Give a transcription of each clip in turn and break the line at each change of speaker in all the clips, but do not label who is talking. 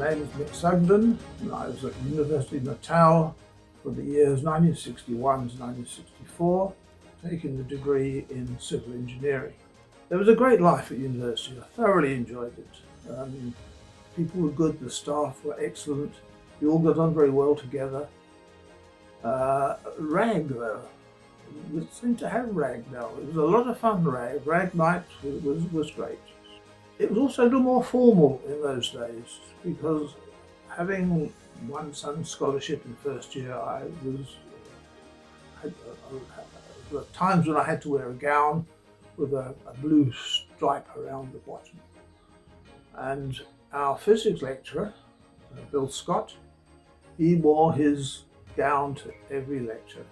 name is Mick Sugden, and I was at University of Natal for the years 1961 to 1964, taking the degree in civil engineering. It was a great life at university. I thoroughly enjoyed it. People were good, the staff were excellent, we all got on very well together. RAG though, we seem to have RAG now. It was a lot of fun, RAG night was great. It was also a little more formal in those days because having won some scholarship in first year, there were times when I had to wear a gown with a blue stripe around the bottom. And our physics lecturer, Bill Scott, he wore his gown to every lecture.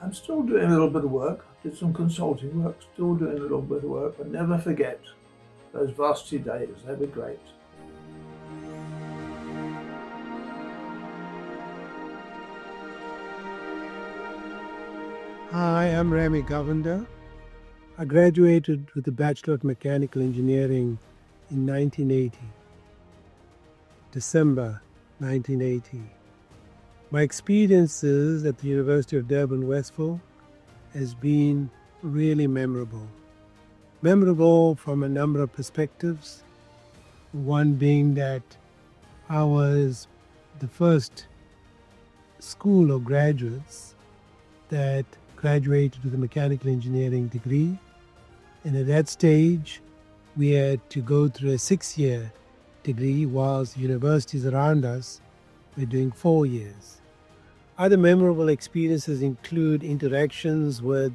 I'm still doing a little bit of work, did some consulting work, still doing a little bit of work, but never forget those varsity days, they were great.
Hi, I'm Rami Govender. I graduated with a Bachelor of Mechanical Engineering in 1980, December 1980. My experiences at the University of Durban, Westville has been really memorable. Memorable from a number of perspectives. One being that I was the first school of graduates that graduated with a mechanical engineering degree. And at that stage, we had to go through a 6-year degree, whilst universities around us were doing 4 years. Other memorable experiences include interactions with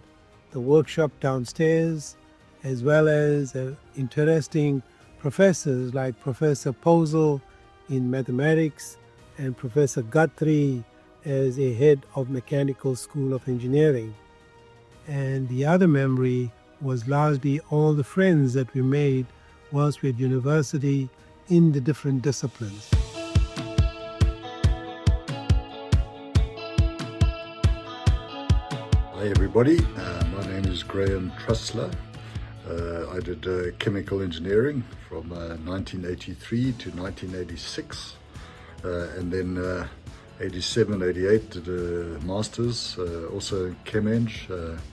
the workshop downstairs, as well as interesting professors like Professor Posel in mathematics and Professor Guthrie as a head of Mechanical School of Engineering. And the other memory was largely all the friends that we made whilst we were at university in the different disciplines.
Hi everybody, my name is Graham Trussler. I did chemical engineering from 1983 to 1986, and then 87, 88 did a master's, also in Chem-Eng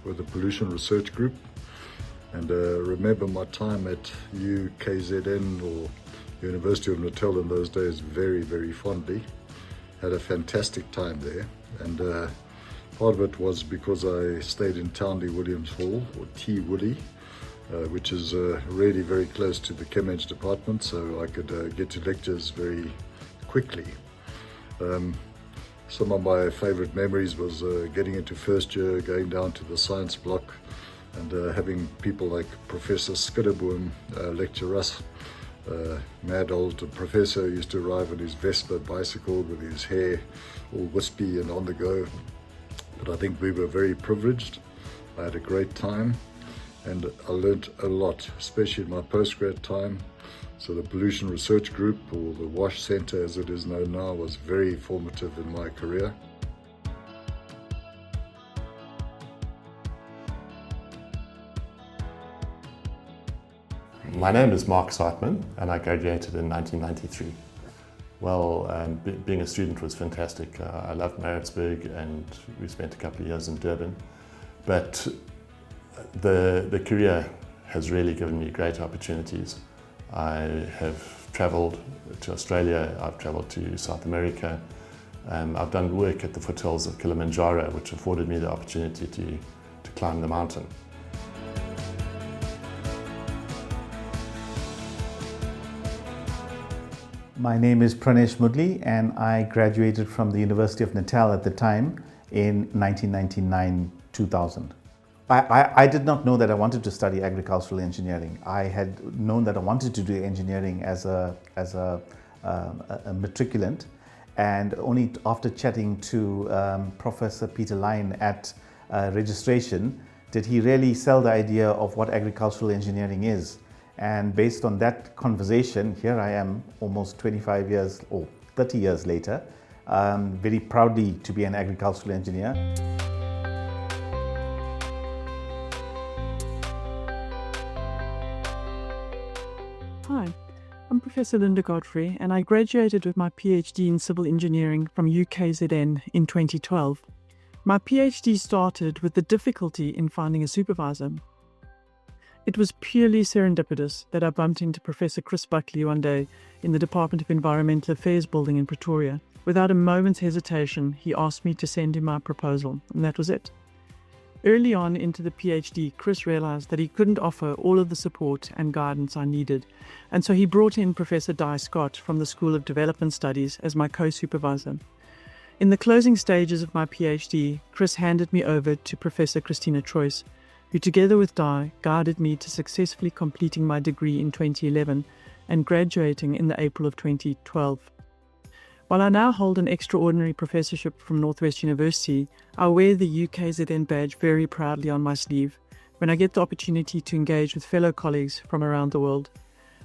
with the Pollution Research Group. And remember my time at UKZN, or University of Natal in those days, very, very fondly. Had a fantastic time there, and part of it was because I stayed in Townley Williams Hall, or T. Woolly, which is really very close to the Chem-Eng department, so I could get to lectures very quickly. Some of my favorite memories was getting into first year, going down to the science block, and having people like Professor Skidderboom lecture us. Mad old professor used to arrive on his Vespa bicycle with his hair all wispy and on the go. But I think we were very privileged. I had a great time and I learned a lot, especially in my postgrad time. So the Pollution Research Group, or the WASH Centre as it is known now, was very formative in my career.
My name is Mark Seitman and I graduated in 1993. Well, being a student was fantastic. I loved Maritzburg and we spent a couple of years in Durban. But the career has really given me great opportunities. I have travelled to Australia, I've travelled to South America. I've done work at the foothills of Kilimanjaro, which afforded me the opportunity to climb the mountain.
My name is Pranesh Mudli and I graduated from the University of Natal at the time in 1999-2000. I did not know that I wanted to study agricultural engineering. I had known that I wanted to do engineering as a matriculant, and only after chatting to Professor Peter Line at registration did he really sell the idea of what agricultural engineering is. And based on that conversation, here I am almost 25 years or 30 years later, very proudly to be an agricultural engineer.
Hi, I'm Professor Linda Godfrey, and I graduated with my PhD in civil engineering from UKZN in 2012. My PhD started with the difficulty in finding a supervisor. It was purely serendipitous that I bumped into Professor Chris Buckley one day in the Department of Environmental Affairs building in Pretoria. Without a moment's hesitation, he asked me to send him my proposal, and that was it. Early on into the PhD, Chris realized that he couldn't offer all of the support and guidance I needed, and so he brought in Professor Di Scott from the School of Development Studies as my co-supervisor. In the closing stages of my PhD, Chris handed me over to Professor Christina Troyce, who together with Di guided me to successfully completing my degree in 2011 and graduating in the April of 2012. While I now hold an extraordinary professorship from Northwest University, I wear the UKZN badge very proudly on my sleeve when I get the opportunity to engage with fellow colleagues from around the world.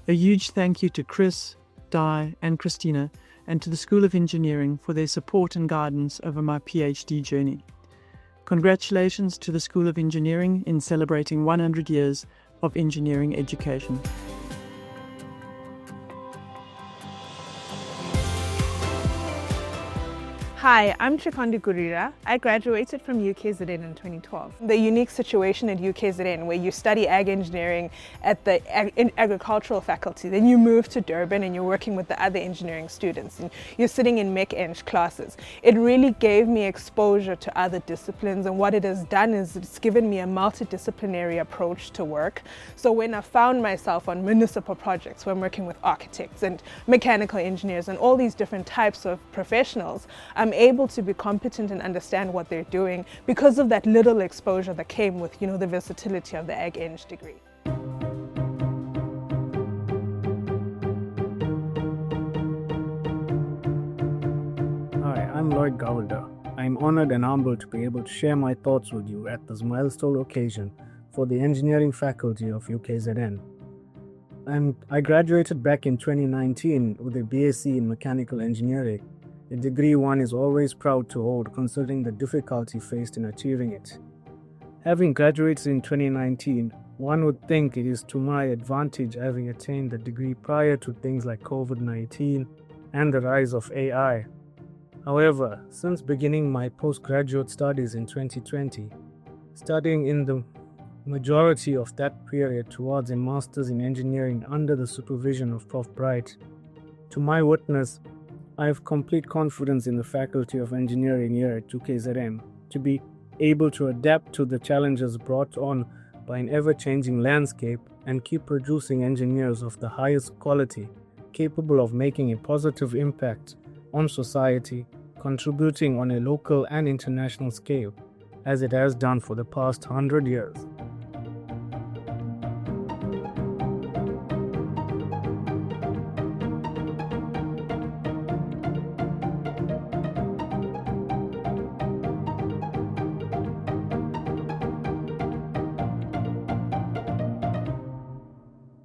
A huge thank you to Chris, Di and Christina, and to the School of Engineering for their support and guidance over my PhD journey. Congratulations to the School of Engineering in celebrating 100 years of engineering education.
Hi, I'm Chikondi Gurira. I graduated from UKZN in 2012. The unique situation at UKZN where you study ag engineering at the agricultural faculty, then you move to Durban and you're working with the other engineering students and you're sitting in mech eng classes. It really gave me exposure to other disciplines, and what it has done is it's given me a multidisciplinary approach to work. So when I found myself on municipal projects where I'm working with architects and mechanical engineers and all these different types of professionals, I'm able to be competent and understand what they're doing because of that little exposure that came with, the versatility of the Ag Eng degree.
Hi, I'm Lloyd Gowalda. I'm honored and humbled to be able to share my thoughts with you at this milestone occasion for the engineering faculty of UKZN. I graduated back in 2019 with a BSc in mechanical engineering, a degree one is always proud to hold considering the difficulty faced in achieving it. Having graduated in 2019, one would think it is to my advantage having attained the degree prior to things like COVID-19 and the rise of AI. However, since beginning my postgraduate studies in 2020, studying in the majority of that period towards a master's in engineering under the supervision of Prof. Bright, to my witness, I have complete confidence in the Faculty of Engineering here at UKZN to be able to adapt to the challenges brought on by an ever-changing landscape and keep producing engineers of the highest quality, capable of making a positive impact on society, contributing on a local and international scale, as it has done for the past 100 years.